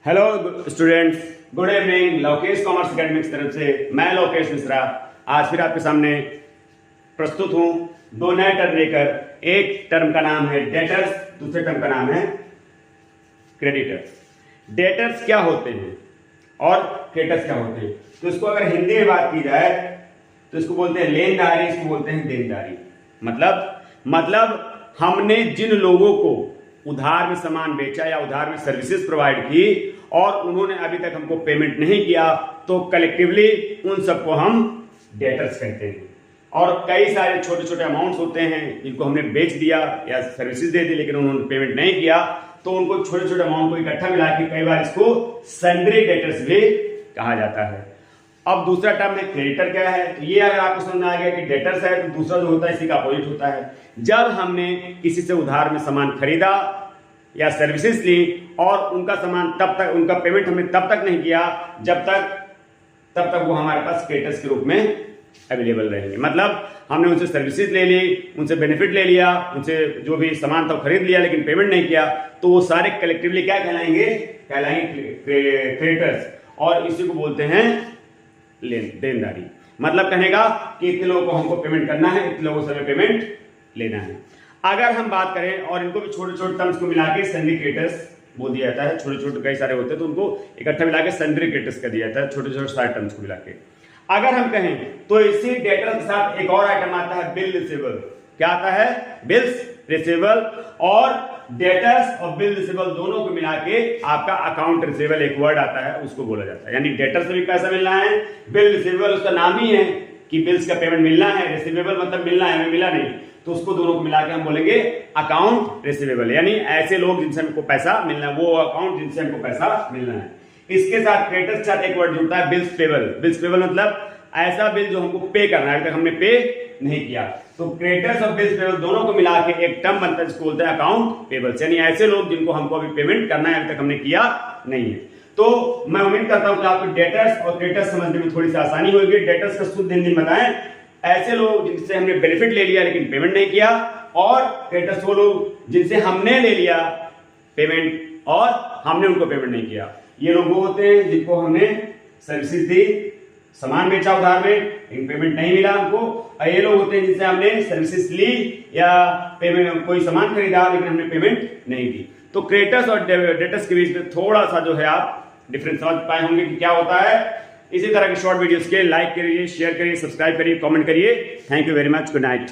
Hello students, good evening. Lokesh commerce academy की तरफ से मैं लोकेश मिश्रा आज फिर आपके सामने प्रस्तुत हूं दो नए टर्म लेकर। एक टर्म का नाम है डेटर्स, दूसरे टर्म का नाम है क्रेडिटर्स। डेटर्स क्या होते हैं और क्रेडिटर्स क्या होते हैं, तो इसको अगर हिंदी में बात की जाए तो इसको बोलते हैं लेनदारी, इसको बोलते हैं देनदारी। मतलब हमने जिन लोगों को उधार में सामान बेचा या उधार में सर्विसेज प्रोवाइड की और उन्होंने अभी तक हमको पेमेंट नहीं किया, तो कलेक्टिवली उन सबको हम डेटर्स कहते हैं। और कई सारे छोटे छोटे अमाउंट्स होते हैं जिनको हमने बेच दिया या सर्विसेज दे दी लेकिन उन्होंने पेमेंट नहीं किया, तो उनको छोटे छोटे अमाउंट को इकट्ठा मिला के कई बार इसको सन्ड्री डेटर्स भी कहा जाता है। अब दूसरा टर्म है क्रेडिटर। क्या है, तो ये अगर आपको समझ में आ गया कि डेटर्स है, तो दूसरा जो होता है इसी का अपोजिट होता है। जब हमने किसी से उधार में सामान खरीदा या सर्विसेज ली और उनका सामान तब तक, उनका पेमेंट हमने तब तक नहीं किया तब तक वो हमारे पास क्रेडिटर्स के रूप में अवेलेबल रहेंगे। मतलब हमने उनसे सर्विसेज ले ली, उनसे बेनिफिट ले लिया, उनसे जो भी सामान था खरीद लिया लेकिन पेमेंट नहीं किया, तो वो सारे कलेक्टिवली क्या कहलाएंगे क्रेडिटर्स। और इसी को बोलते हैं देनदारी। मतलब कहेगा कि इतने लोगों को हमको पेमेंट करना है, इतने लोगों से पेमेंट लेना है। अगर हम बात करें और इनको भी छोटे छोटे टर्म्स को मिला के सन्ड्री क्रेडिटर्स बोल दिया जाता है। छोटे छोटे कई सारे होते हैं तो उनको इकट्ठा मिला के सन्ड्री क्रेडिटर्स कर दिया जाता है, छोटे छोटे सारे टर्म्स को मिला के। अगर हम कहें तो इसी डेटर के साथ एक और आइटम आता है बिल रिसीवेबल। क्या आता है? Bills receivable. और डेटर्स और बिल रिसीवेबल दोनों को मिला के आपका अकाउंट रिसीवेबल एक वर्ड आता है, उसको बोला जाता है। यानी डेटर से भी पैसा मिलना है, बिल रिसीवेबल उसका नाम ही है कि बिल्स का पेमेंट मिलना है, रिसीवेबल मतलब मिलना है, हमें मिला नहीं, तो उसको दोनों को मिला के हम बोलेंगे अकाउंट रिसीवेबल। यानी ऐसे लोग जिनसे हमको पैसा मिलना है, वो अकाउंट जिनसे हमको पैसा मिलना है। इसके साथ क्रेडिटर्स के साथ एक वर्ड जुड़ता है बिल्स पेबल। बिल्स पेबल मतलब ऐसा बिल जो हमको पे करना है, अभी तक हमने पे नहीं किया। तो क्रेडिटर्स और बिल्स पेबल दोनों को मिला के एक टर्म बनता है जिसको बोलते हैं अकाउंट पेबल्स। यानी ऐसे लोग जिनको हमको अभी पेमेंट करना है, अभी तक हमने किया नहीं है। तो मैं उम्मीद करता हूं कि आपको डेटर्स और क्रेडिटर्स समझने में थोड़ी सी आसानी होगी। डेटर्स का शुद्ध हिंदी बताएं, ऐसे लोग जिनसे हमने बेनिफिट ले लिया लेकिन पेमेंट नहीं किया, और क्रेडिटर्स वो लोग जिनसे हमने ले लिया पेमेंट और हमने उनको पेमेंट नहीं किया। ये लोग वो होते हैं जिनको हमने सर्विसेज दी, सामान बेचा उधार में लेकिन पेमेंट नहीं मिला हमको। और ये लोग होते हैं जिनसे हमने सर्विसेज ली या पेमेंट कोई सामान खरीदा लेकिन हमने पेमेंट नहीं दी। तो क्रेडिटर्स और डेटर्स के बीच में थोड़ा सा जो है आप डिफरेंस समझ पाए होंगे कि क्या होता है। इसी तरह के शॉर्ट वीडियोस के लाइक करिए, शेयर करिए, सब्सक्राइब करिए, कमेंट करिए। Thank you very much. Good night.